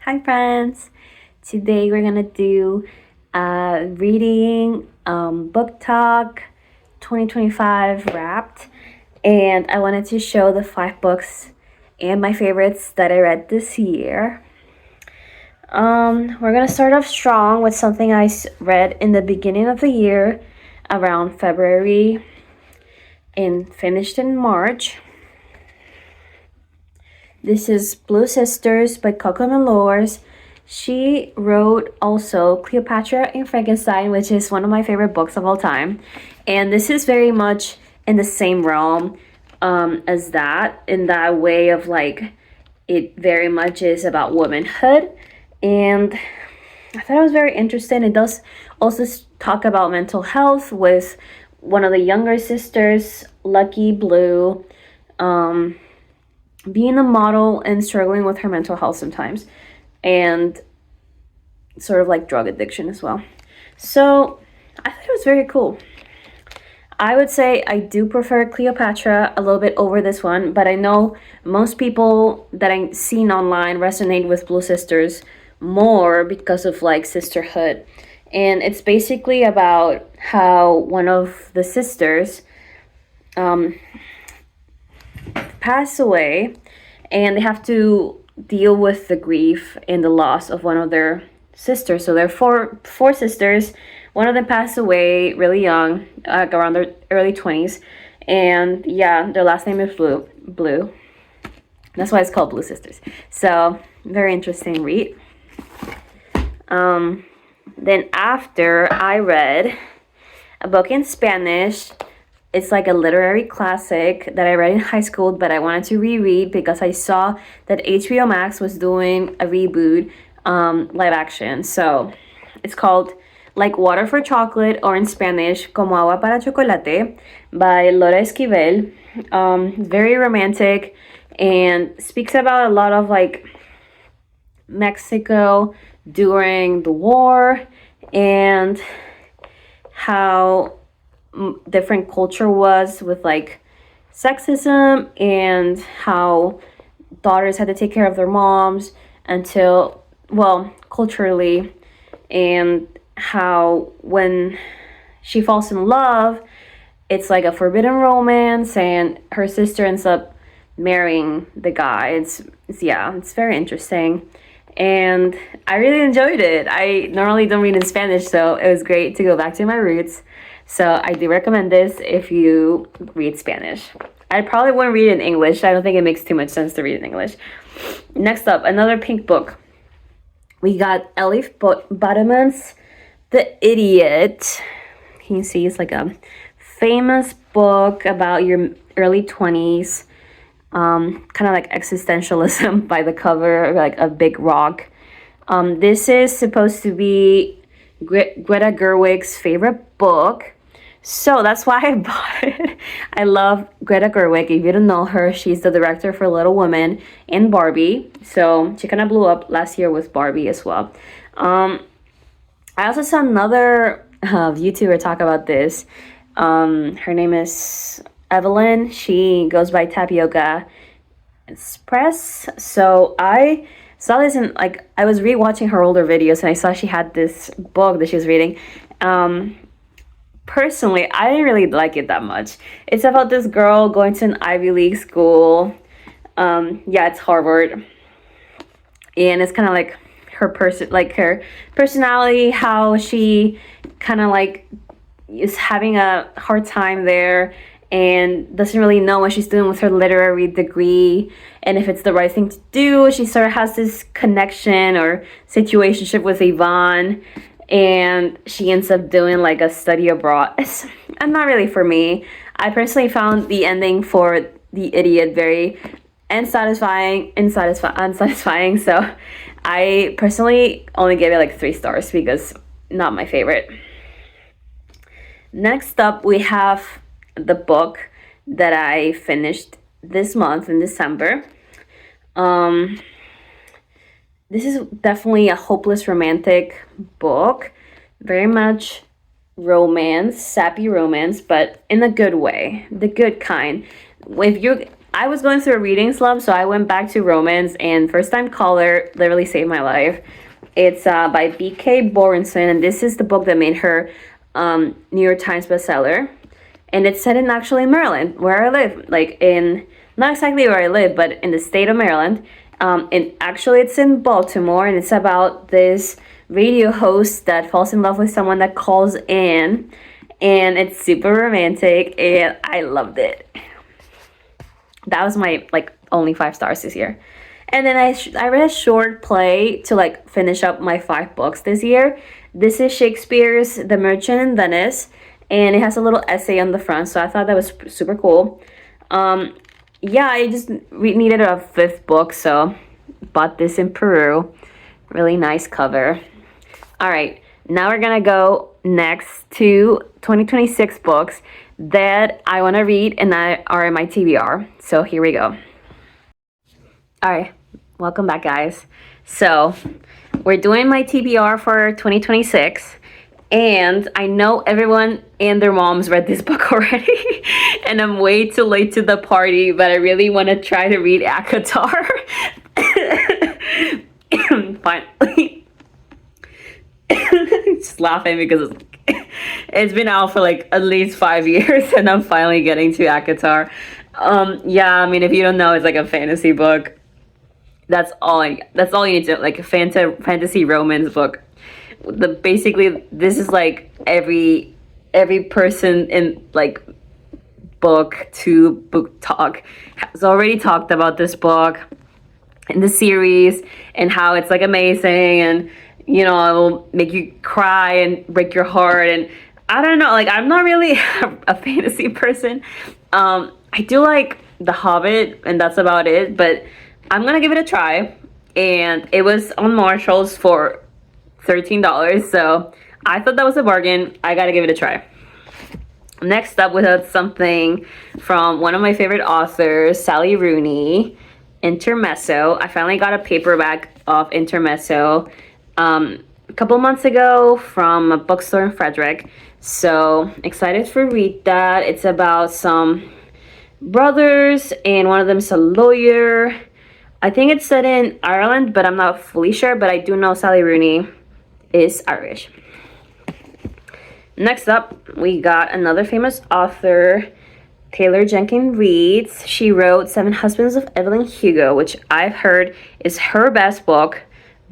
Hi friends! Today we're gonna do reading book talk 2025 wrapped, and I wanted to show the 5 books and my favorites that I read this year. We're gonna start off strong with something I read in the beginning of the year around February and finished in March. This is Blue Sisters by Coco Melors. She wrote also Cleopatra and Frankenstein, which is one of my favorite books of all time. And this is very much in the same realm as that, in that way of like, it very much is about womanhood. And I thought it was very interesting. It does also talk about mental health with one of the younger sisters, Lucky Blue. Being a model and struggling with her mental health sometimes, and sort of like drug addiction as well. So I thought it was very cool. I would say I do prefer Cleopatra a little bit over this one, but I know most people that I've seen online resonate with Blue Sisters more because of like sisterhood. And it's basically about how one of the sisters pass away, and they have to deal with the grief and the loss of one of their sisters. So there are four sisters. One of them passed away really young, around their early 20s, and yeah, their last name is Blue. That's why it's called Blue Sisters. So very interesting read. Then after, I read a book in Spanish. It's like a literary classic that I read in high school, but I wanted to reread because I saw that HBO Max was doing a reboot, live action. So it's called Like Water for Chocolate, or in Spanish, Como Agua para Chocolate, by Laura Esquivel. Very romantic and speaks about a lot of like Mexico during the war and how different culture was with like sexism, and how daughters had to take care of their moms until, well, culturally, and how when she falls in love, it's like a forbidden romance, and her sister ends up marrying the guy. It's very interesting, and I really enjoyed it. I normally don't read in Spanish, so it was great to go back to my roots. So I do recommend this if you read Spanish. I probably wouldn't read it in English. I don't think it makes too much sense to read in English. Next up, another pink book. We got Elif Batuman's The Idiot. You can see it's like a famous book about your early 20s. Kind of like existentialism by the cover, like a big rock. This is supposed to be Greta Gerwig's favorite book. So that's why I bought it. I love Greta Gerwig. If you don't know her, she's the director for Little Women and Barbie. So she kind of blew up last year with Barbie as well. I also saw another YouTuber talk about this. Her name is Evelyn. She goes by Tapioca Express. So I saw this in, like, I was rewatching her older videos, and I saw she had this book that she was reading. Personally, I didn't really like it that much. It's about this girl going to an Ivy League school. It's Harvard. And it's kind of like her personality, how she kind of like is having a hard time there and doesn't really know what she's doing with her literary degree and if it's the right thing to do. She sort of has this connection or situationship with Yvonne, and she ends up doing like a study abroad. It's not really for me. I personally found the ending for The Idiot very unsatisfying. So I personally only gave it like 3 stars because not my favorite. Next up, we have the book that I finished this month in December. This is definitely a hopeless romantic book. Very much romance, sappy romance, but in a good way, the good kind. I was going through a reading slump, so I went back to romance, and First Time Caller literally saved my life. It's by B.K. Borenson, and this is the book that made her New York Times bestseller. And it's set in actually Maryland, where I live. Like in, not exactly where I live, but in the state of Maryland. And actually it's in Baltimore, and it's about this radio host that falls in love with someone that calls in. And it's super romantic, and I loved it. That was my like only 5 stars this year. And then I read a short play to like finish up my 5 books this year. This is Shakespeare's The Merchant in Venice, and it has a little essay on the front, so I thought that was super cool. Yeah, I just needed a 5th book, so bought this in Peru. Really nice cover. All right, now we're gonna go next to 2026 books that I want to read and that are in my TBR. So here we go. All right, welcome back, guys. So we're doing my TBR for 2026, and I know everyone and their moms read this book already, and I'm way too late to the party, but I really want to try to read ACOTAR. Finally. Just laughing because it's been out for like at least 5 years, and I'm finally getting to ACOTAR. Yeah, I mean, if you don't know, it's like a fantasy book. That's all you need to, like, a fantasy romance book. Basically this is like every person in like book to book talk has already talked about this book in the series, and how it's like amazing, and you know, it will make you cry and break your heart. And I don't know, like, I'm not really a fantasy person. I do like The Hobbit, and that's about it, but I'm gonna give it a try. And it was on Marshall's for $13, so I thought that was a bargain. I gotta give it a try. Next up, we have something from one of my favorite authors, Sally Rooney, Intermezzo. I finally got a paperback of Intermezzo a couple months ago from a bookstore in Frederick. So excited to read that. It's about some brothers, and one of them is a lawyer. I think it's set in Ireland, but I'm not fully sure. But I do know Sally Rooney is Irish. Next up, we got another famous author, Taylor Jenkins Reid. She wrote Seven Husbands of Evelyn Hugo, which I've heard is her best book.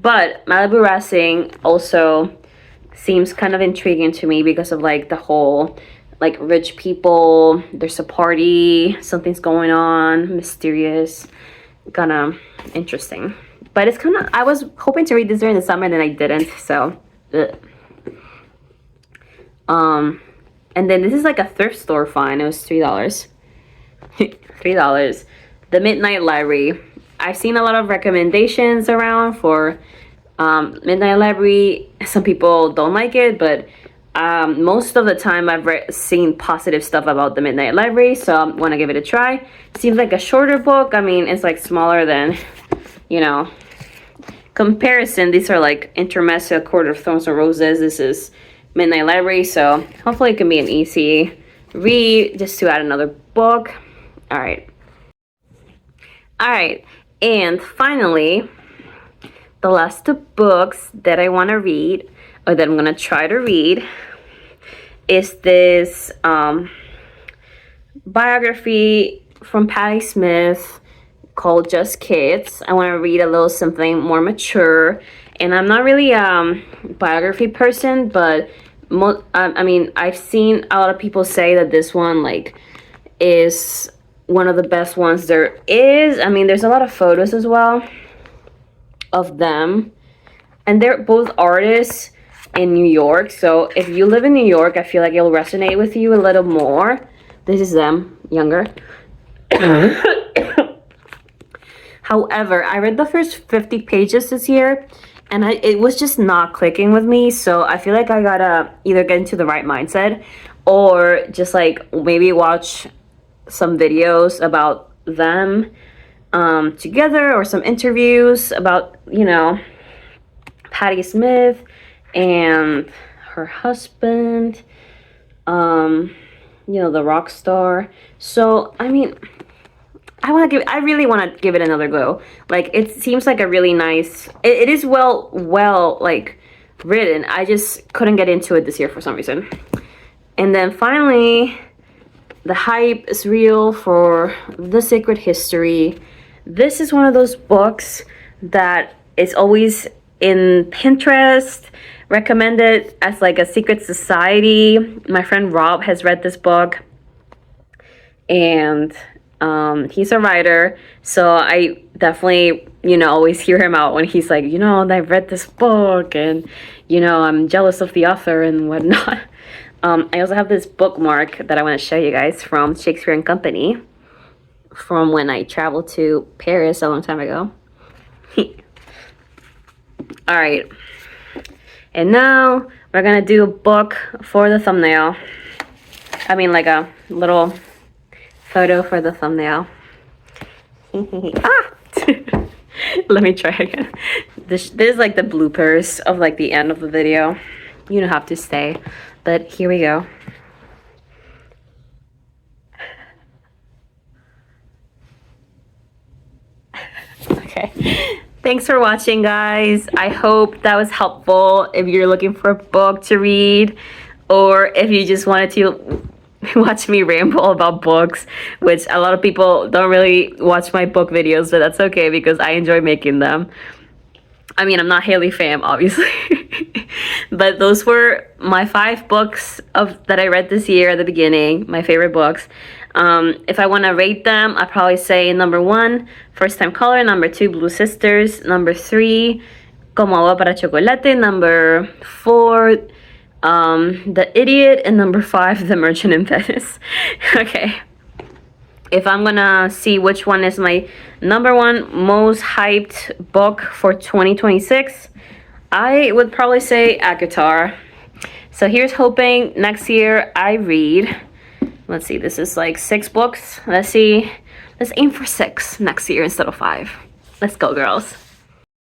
But Malibu Rising also seems kind of intriguing to me because of like the whole like rich people, there's a party, something's going on, mysterious, kind of interesting. But it's kind of, I was hoping to read this during the summer and then I didn't, so ugh. And then this is like a thrift store find. It was $3. $3. The Midnight Library. I've seen a lot of recommendations around for Midnight Library. Some people don't like it, but most of the time I've seen positive stuff about the Midnight Library, so I want to give it a try. Seems like a shorter book. I mean, it's like smaller than, you know, comparison. These are like Intermezzo, Court of Thorns and Roses. This is Midnight Library, so hopefully it can be an easy read just to add another book. All right, and finally, the last 2 books that I want to read, or that I'm gonna try to read, is this biography from Patti Smith called Just Kids. I want to read a little something more mature, and I'm not really a biography person, but I mean, I've seen a lot of people say that this one like is one of the best ones there is. I mean, there's a lot of photos as well of them, and they're both artists in New York, so if you live in New York, I feel like it'll resonate with you a little more. This is them younger. However, I read the first 50 pages this year, and it was just not clicking with me, so I feel like I gotta either get into the right mindset or just like maybe watch some videos about them together, or some interviews about, you know, Patti Smith and her husband, you know, the rock star. So I mean, I really want to give it another go. Like, it seems like a really nice, it is well, like, written. I just couldn't get into it this year for some reason. And then finally, the hype is real for The Secret History. This is one of those books that is always in Pinterest, recommended as like a secret society. My friend Rob has read this book, and he's a writer, so I definitely, you know, always hear him out when he's like, you know, I've read this book, and, you know, I'm jealous of the author and whatnot. I also have this bookmark that I want to show you guys from Shakespeare and Company, from when I traveled to Paris a long time ago. All right, and now we're gonna do a book for the thumbnail. I mean, like a little photo for the thumbnail. Ah! Let me try again. This is like the bloopers of like the end of the video. You don't have to stay, but here we go. Okay. Thanks for watching, guys. I hope that was helpful if you're looking for a book to read, or if you just wanted to watch me ramble about books, which a lot of people don't really watch my book videos, but that's okay because I enjoy making them. I mean, I'm not Haley Pham, obviously. But those were my 5 books that I read this year at the beginning, my favorite books. If I want to rate them, I'd probably say number 1, First Time Color, number 2, Blue Sisters, number 3, Como Agua para Chocolate, number 4, The Idiot, and number 5, The Merchant in Venice. Okay. If I'm gonna see which one is my number 1 most hyped book for 2026, I would probably say ACOTAR. So here's hoping next year I read, let's see, this is like 6 books. Let's see, let's aim for 6 next year instead of 5. Let's go, girls.